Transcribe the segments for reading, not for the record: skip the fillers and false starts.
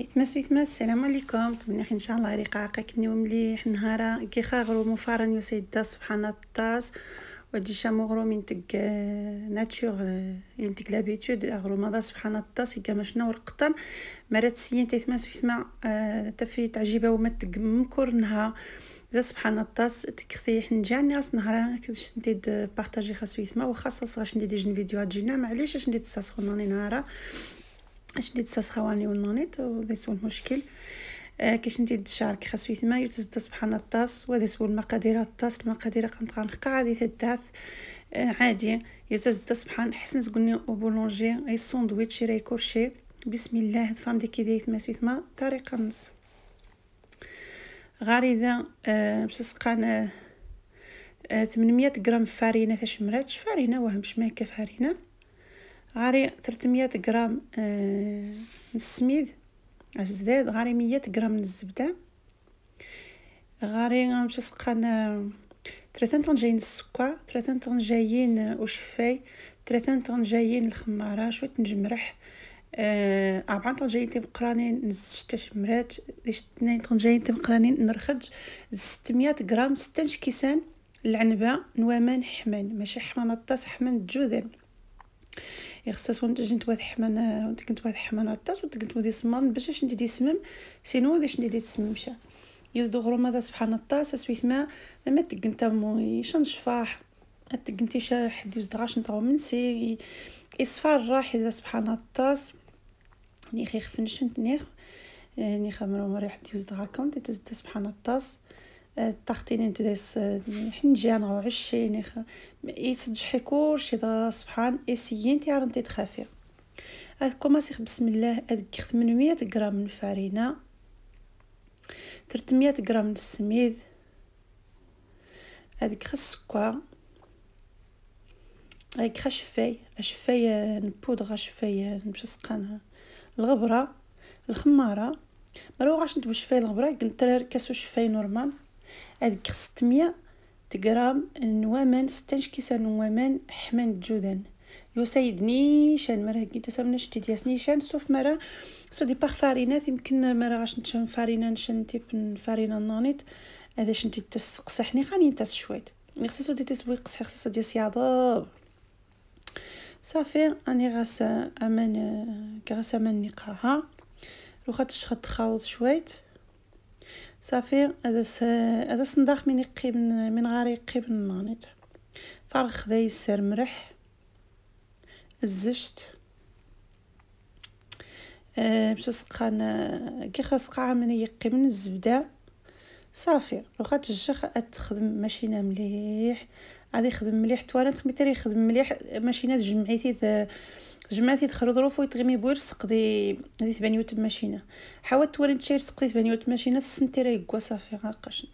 يتمس السلام عليكم. تمنى ان شاء الله رقاقك كنيو مليح نهارا كي خاغرو مفارن يسيدا سبحان الطاس ودي شامغرو من تك ناتشور ينتك لابيتود اغرو ماذا سبحان الطاس كما شنو ورقطن مرات سيين تيتمس يسمع تفي تعجيبه وما مكورنها ذا سبحان الطاس تكثي حنجان ناس نهارا كيش ندير بارطاجي خاصو يسمع وخاصه باش ندير جن فيديوهات جينا معليش باش ندير تساسخونوني نهارا اش ندير تساسخواني والنونيت وذا سو المشكل كيش ندير شارك خاصو يسمع يتزد سبحان الطاس وهذا سو المقادير الطاس المقادير كنتقنقع عادي تدات عادي يتزد سبحان حسن تقولني بولونجي اي ساندويتش راي كورشي بسم الله فهم ديك ديت ما سيتما طريقه نص غاريده باش تسقان 800 غرام فارينه تشمرات فارينه وهم شماكه فارينه غاري 300 غرام السميد الزداد غاري 100 غرام من الزبده غاري باش تسقان 3 طنجين السكر 3 طنجين وشفاي 3 طنجين الخماره شويه نجمرح 4 طنجين تمقرانين نزج تشمرات 2 طنجين تمقرانين نرخج 600 غرام 6 كيسان العنبه نوامان حمان ماشي حمان الطاس حمان جوذن يخصص وانت جنت واحد حمان وانت كنت واحد حمان الطاس وانت كنت ودي صمان باش ندي سمم سينو واش ندي تسمم مشى يوزدو غرو ماذا سبحان الطاس اسويت ما تقنت مو شنشفاح تقنتي شا حد يوزدغاش نطاو من سي اصفار راح اذا سبحان الطاس نيخي خفنش نيخ مرو حد يوزدغا كونت تزد سبحان الطاس تختين انت داس حنجان او عشي نيخ يسجح حكور شي دا سبحان اسيين تي عرنتي تخافي هاكم سيخ بسم الله هذيك 800 غرام من الفارينه 300 غرام من السميد هذيك السكر هذيك شفاي نبودغ شفاي باش نسقانها الغبره الخماره مرو غاش ندوش شفاي الغبره قلت كاسو شفاي نورمال هذيك 600 غرام نوامان 6 كيسان نوامان حمان الجوذان يسيدني شان مرة كي تسمنا شتي دياسني شان سوف مرة سو دي باغ فارينات يمكن مرة غاش نشان فارينه نشان تيب فارينه نونيت هذا شنتي تسقسحني خاني نتاس شويت خصيصو دي تسوي قصح خصيصو دي سياضب صافي اني غاسه امان نقاها روخات شخط خاوض شويت صافي هذا صنداق من غاري يقيب النانيت فرخ ذا يسر مرح الزشت باش تسقان كي خاص قاع من يقي من الزبده صافي روخات الجخ تخدم ماشينه مليح غادي يخدم مليح توالنت خميتري يخدم مليح ماشينات جمعتي دخلوا ظروف ويتغمي بورسق دي تبانيوت ماشينه حاولت توري نشير سقتي تبانيوت ماشينه السنتيرا يقوا صافي غاقاش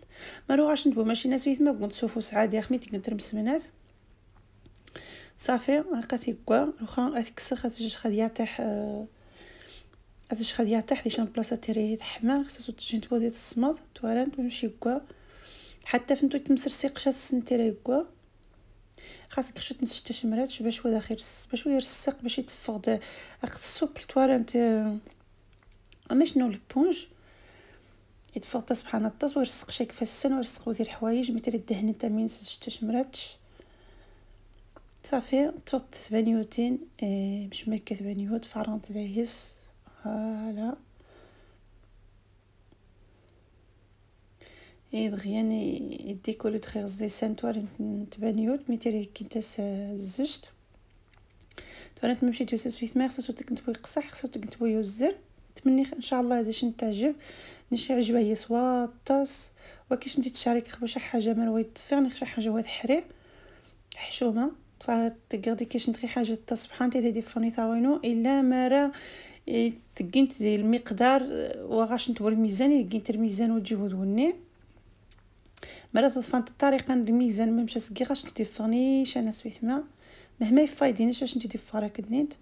ما روغاش نبو ماشينه سويت ما كنت سوفو سعادي خميتي كنت رمسمنات صافي غاقات يقوا روخا اتكسخ تجي خدي يطيح خدي يطيح دي شان بلاصه تيري تحمى خصو تجي تبودي تصمد توالنت ماشي يقوا حتى فهمتو تمسرسي قشا السنتيرا يقوا خاصك شويه نسج تشمرات باش هو داخل باش هو يرسق باش يتفقد السوبل توالنت انا شنو البونج يتفقد سبحان الطاس ويرسق شي كيف السن ويرسق ودير حوايج مثل الدهن نتا من نسج تشمرات صافي توت بانيوتين باش ما كتبانيوت فرونت دايس فوالا دغيان يديكولو تخيغز دي سانتوار تبانيوت ميتيري كينتاس الزجت توانت ممشي توسس فيت ما خصو تكنتبو يقصح خصو تكنتبو يوزر تمني ان شاء الله هذا شنو تعجب نشي عجبها هي سوا الطاس وكيش انت تشارك خبو شي حاجه مروي تفيغني شي حاجه واحد حرير حشومه تقدري كيش نتري حاجه تصبحان تي فوني تاوينو الا مرا ثقنت دي المقدار وغاش نتور الميزان ثقنت الميزان وتجيبو دوني مرات تصفانت الطريقه الميزان ما مشى سكي غاش تدفني انا سويت ما مهما يفايدينيش اش انت دفاره كدنيت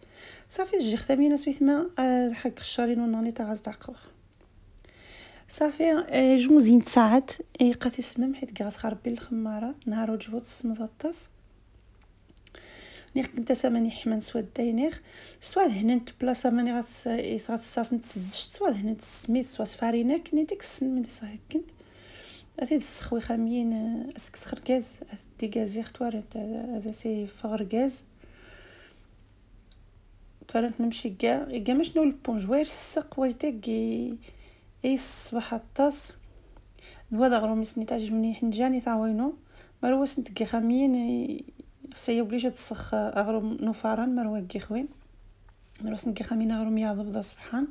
صافي جي خدامين سويت ما حق الشارين وناني تاع غاز داقوا صافي جوزين ساعات قات يسمم حيت غاز خربي الخماره نهار وجبوت الصمد الطاس نيخ كنت ساماني حمان سواد داينيخ سواد هننت بلاصه ماني غاتساسن تسزشت سواد هننت سميت سواد فاريناك ني ديك السن من صحيح كنت هذه السخوي خامين اسك سخر غاز دي غازير توارنت هذا سي فغر غاز توارنت نمشي كاع ماشنو البونجوير السق ويتك اي الصباح الطاس هذا غرومي سني تعجبني حنجاني تاوينو مروس نتكي خامين خصيا بليش تسخ اغروم نوفاران مروه كي خوين مروس نتكي خامين اغروم يا ضبضه سبحان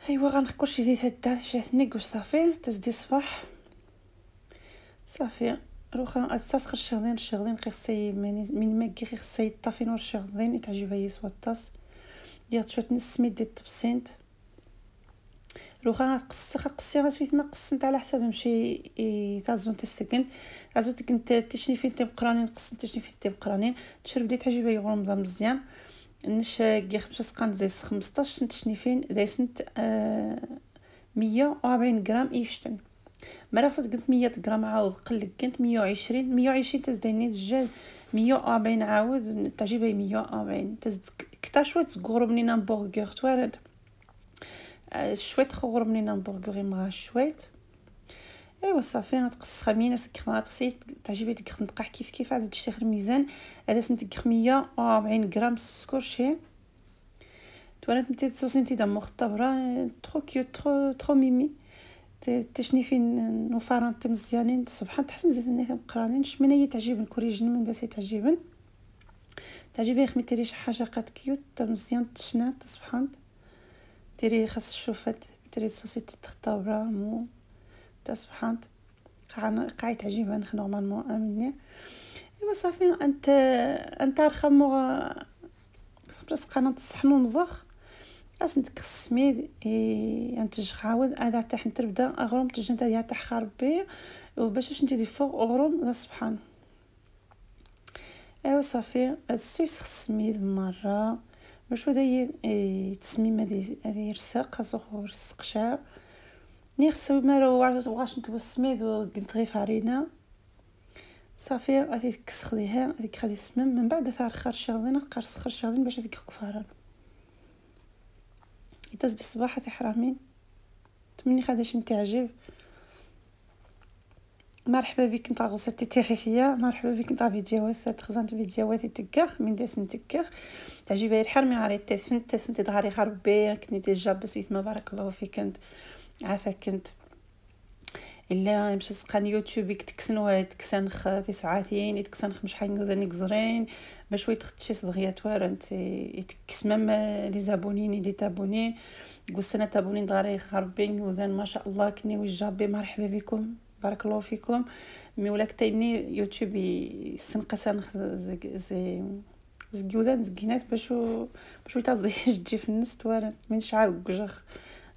ايوا غنخكر شي زيت هدا شاتني وصافي تزدي الصباح صافي روخا تسخر الشغلين خصي من ما كي خصي طافي نور الشغلين يتعجبها يسوى الطاس ديال شويه نسميت ديال الطبسينت روخا قصي غاسويت ما قسنت على حساب نمشي تازون تستكن ازو تكنت تشني فين تبقرانين قسنت تشني فين تبقرانين تشرب ديت تعجبها يغرم ضم مزيان نش كي 5 سقان زي 15 تشني فين داي سنت 140 غرام يشتن مرة خصت قلت 100 غرام عاود قلك كنت 120 تزديني دجاج 140 عاود تعجبها 140 تزد كتا شويه تقربني نامبورغر توارد شويه غربني نامبورغر مع شويه ايوا صافي غتقص خمينه سكر تقصي تعجبي ديك خنقح كيف عاد تشتي الميزان هذا سنت 140 غرام السكر شي توارد متي سوسنتي دا مختبره ترو كيوت ترو ميمي تشني فين نوفاران مزيانين سبحان تحسن زيت النيث قرانين شمنه هي تعجبني كوريجن من داسي تعجبني خميتي شي حاجه قد كيوت مزيان تشنات سبحان تيري خاص الشوفات تيري سوسيتي تختبره مو سبحان قاعد تعجبني نورمالمون امني ايوا صافي انت رخمو صافي قناه الصحن نزخ اسنت كسميد انت عاود هذا تاع تبدا اغرم تجنت هي تاع خربي وباش ندير فوق اغرم سبحان ايوا صافي السويس خسميد مره باش وداير تسميم هذه رسق خاصو رسق شاع نيخسو مالو واش نتو السميد وقلت غير فارينه صافي غادي تكسخديها هذيك غادي تسمم من بعد ثار خرشاغين خرشاغين باش هذيك كفاران تزدي الصباح تاع حرامين تمني خداش نتعجب مرحبا بك نتا غوصتي تيريفيا مرحبا بك نتا فيديوهات تخزنت فيديوهات تكخ من داس نتكخ تعجبها الحرمي عريت تفنت ظهري خربي كنت ديجا بسيت ما بارك الله فيك انت عافاك انت الا مشى سقان يوتيوب تكسنوا تكسن ساعتين يتكسن خمس حاجه ذنك زرين باش ويتختشي صدغيات وارنت يتكسمم لي زابونين لي تابونين قلنا تابونين دغاري خربين وذن ما شاء الله كني وجابي مرحبا بكم بارك الله فيكم مي ولا كتيني يوتيوب سنقسن زي زكيوذان زكينات باش يتازيج تجي في النص توارن من شعال قجخ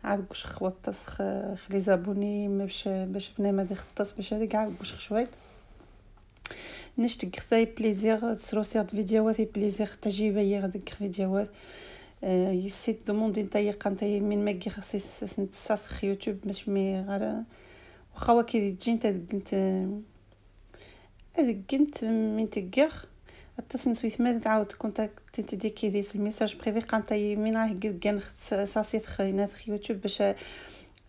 عاد قش خوطس خلي زابوني باش بنا ما خطاس باش هذيك عاد قش شويه نشتق خاي بليزير تسروسيات فيديوهات بليزير تجيبيه هذيك فيديوهات يسيت دوموندي نتايا قنتي من ما كي خصيص نتساسخ يوتيوب باش مي غير واخا كي تجي انت كنت من تكخ اتصل سويت ما تعاود كونتاكت انت ديكي ديس الميساج بريفي قنتي من راه كان ساسيت خينات يوتيوب باش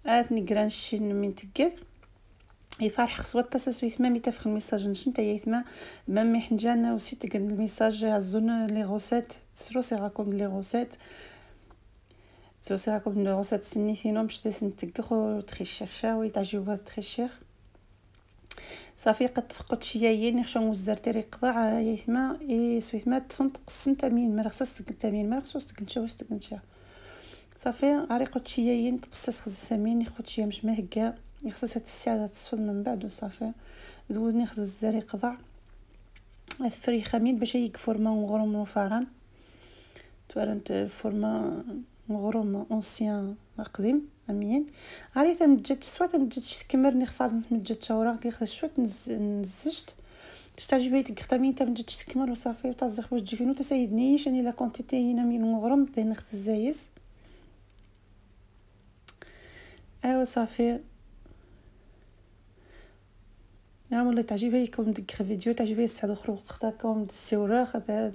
اثني كرانشين من تكف يفرح خصو اتصل سويت ما ميتفخ الميساج نشنت يثما مام حنجانا وسيت كان الميساج عزونا لي غوسيت تروسي راكم لي غوسيت لي غوسيت سنيتينو باش تسنتكخ تري شير وي تعجبوا تري شير صافي قد تفقد شيايين نخشى وزرتي ريقضاع يثما سويت ما تفنت قسنت امين ما خصص تكنتامين ما خصوص تكنتشا صافي عريقه شيايين تقصص خصص امين ياخذ شي مش ما هكا يخصص هاد الساعه تصفد من بعد وصافي زود ناخذ الزر يقضع الفري خمين باش يكفر ما غروم وفاران توارنت فورما غروم اونسيان قديم امين عريت متجد سوات متجد تكمرني خفازن متجد شاورا كيخ شويه نزجت تعجبني تقطمين تا متجد تكمر وصافي وتزخ واش تجينو تسايدنيش اني لا كونتيتي هنا من غرم دين نخت الزايز ايوا صافي نعم والله تعجبني كوم ديك فيديو تعجبني السعد خروج خداكم السوراخ هذا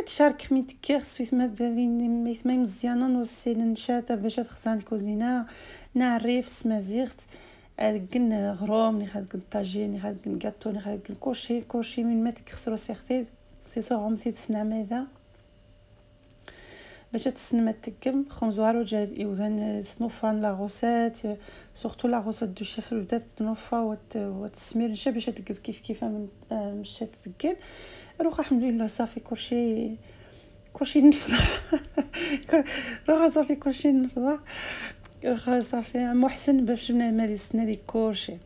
تشارك من تكير سويت ما دارين ميثماي مزيانه وسين نشاطه باش تخزان الكوزينه نعرف سمازيغت كن غروم ني خاد طاجين ني خاد كاطو ني خاد كلشي من ما تكسرو سيغتي سي صوغم تي تصنع ماذا باش تسنم تكم خمزوارو جا يوذن سنوفان لا غوسات سورتو لا غوسات دو شيف بدات تنوفا وتسمير نشا باش تقد كيف من مشات تكن روح الحمد لله صافي كلشي نفضح روح صافي كلشي نفضح روح صافي محسن باش جبنا مالي السنه ديك كلشي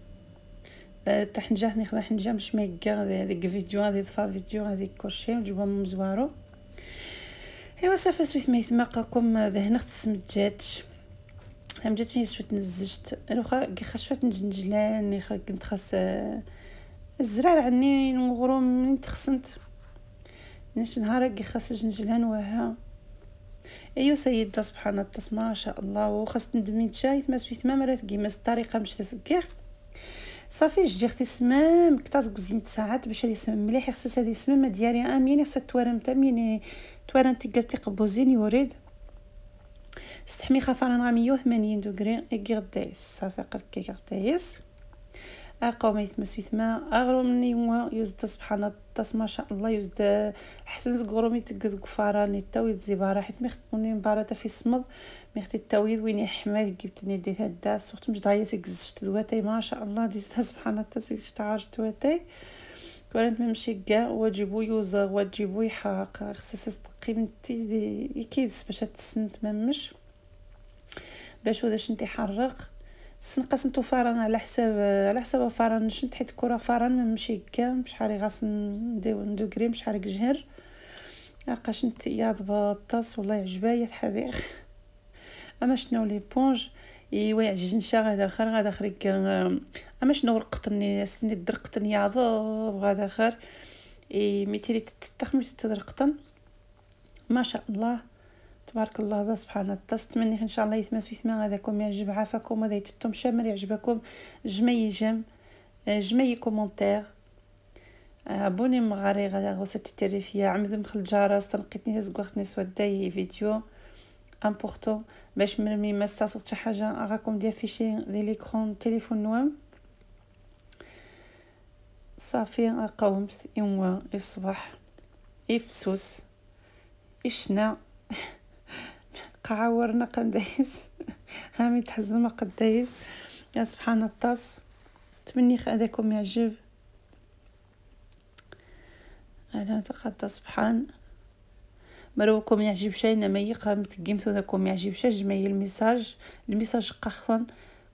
تحنجاه ناخذ حنجه مش ميكا ديك فيديو هذه طفا فيديو هذيك كلشي وجبهم مزوارو ايوا صافي سويت ما يسمقكم ذهن خص مجاتش جاتني شويه نزجت روخا كي شويه نجنجلان كنت خاص الزرار عني نغرو من تخسنت ناش نهار كي خاص نجنجلان وها ايوا سيدة سبحان الله ما شاء الله وخاص ندمي تشايت ما سويت ما مرات كيما الطريقه مش تسكير صافي جيختي سمام كتاز كوزين ساعات باش هذه سمام مليح خصها هذه سمام ديالي امين خصها توارم تامين توارنتي قلتي قبوزين يوريد استحمي خفران غا 180 دوغري كي غدايس صافي قلت كي غدايس اقوم يتمسويت ما اغرو مني هو يزد سبحان الله ما شاء الله يزد حسن زغرومي تقد كفاراني التويد زيباره حيت مختوني مباراه في الصمد مختي التويد ويني حماد جبتني ديت هدا سورت مش ضايع تكزشت دواتي ما شاء الله دي سبحان الله تسيشتعاج دواتي كورنت ممشي كاع وتجيبو يوزغ وتجيبو يحاق خصص قيمتي يكيدس باش تسنت ممش باش وداش نتي حرق سنقص نتو فران على حساب فران شنت حيت كره فران ممشي كاع شحال غاس ندير كريم شحال جهر لقاش نت ياض بطاس والله عجبايا حذير اما شنو لي بونج ايوا يعجنشا غادا اخر اما شنو رقطني سني درقتني ياض غادا اخر اي ميتري تتخمي تدرقطن ما شاء الله تبارك الله ذا سبحان الله تستمني ان شاء الله يتمس فيما هذاكم يعجب عافاكم وذا يتتم شامر يعجبكم جمي كومونتير ابوني مغاري غدا غوستي تريفيا عمد مخل جارس تنقيتني تزغوختني سوداي فيديو امبورطون باش مرمي ما استاصلت شي حاجه راكم ديال فيشي دي ليكرون تليفون نوام صافي قومت يوم الصباح يفسوس اشنا قعورنا قندايس هامي تحزم قدايس يا سبحان الطاس تمني هذاكم يعجب انا تقدى سبحان مروكم يعجب شيء انما يقام تقيمتو ذاكم يعجب شي جمعي الميساج قخطن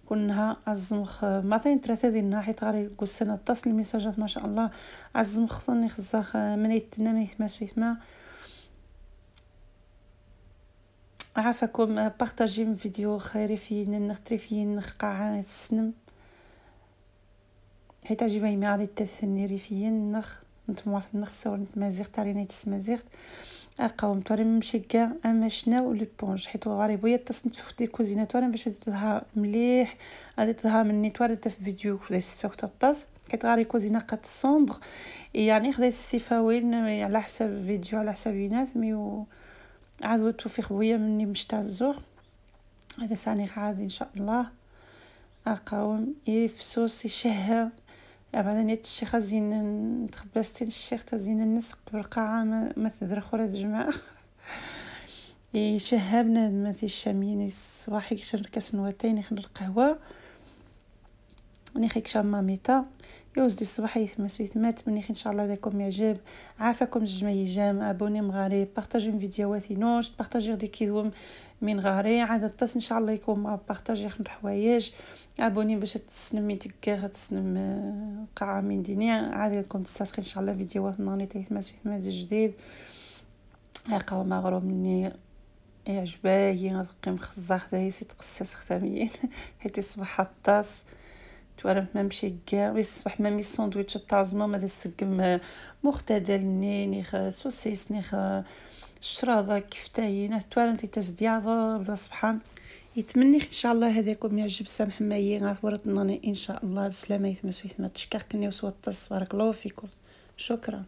كنها عزمخ مثلا 3 ديال الناحيه غير قسنا الطاس الميساجات ما شاء الله عزمخ خصني خزاخ من يتنمي ما عافاكم بارطاجي فيديو خيري فين نختري فين نخقع السنم حيت عجبني مع لي تثنيري فين نخ نتموات نخسر نتمازيغ تارينيت سمازيغت اقاوم توري مشي كاع اما شناو لي بونج حيت غريب ويا تصنت في دي كوزينات وانا باش تظهر مليح غادي تظهر مني توري في فيديو كدا سوقت الطاس حيت غاري كوزينه قد صومبر يعني خديت استفاوين على حساب فيديو على حسابينات مي عاد وتوفيق خويا مني مشتا الزور هذا ثاني عادي ان شاء الله اقاوم يفسوس يشهى بعدين الشيخه زين تخبستين الشيخ تزين الناس بالقاعه ما تدري خوري الجماعه يشهبنا ماتي الشامين الصباحي كشرب كاس نواتين خن القهوه ني خيك شاماميتا يوزدي الصباح يثمات مني ان شاء الله داكم يعجب عافاكم جميع جام ابوني مغاري بارطاجي فيديوهاتي نوش بارطاجي دي كيدوم من غاري عاد التص ان شاء الله يكون بارطاجي خن حوايج ابوني باش تسنمي تكا تسنم قاعه من دنيا عاد لكم تستسخي ان شاء الله فيديوهات نوني تيثمات جديد يلقاو مغروب مني يعجباي نقيم خزاخ دايسي تقصص ختاميين حيت صباح الطاس توارم ما مشي كاع ويصبح ما مي ساندويتش الطازمه ما دستقم مختدل نيخ سوسيس نيخ الشراضه كفتاين توارنتي تزدياضه بدا سبحان يتمنى ان شاء الله هذاكم يعجب سامح مايي غاثورتناني ان شاء الله بسلامه يتمسو يتما تشكركني وسوات بارك الله فيكم. شكرا.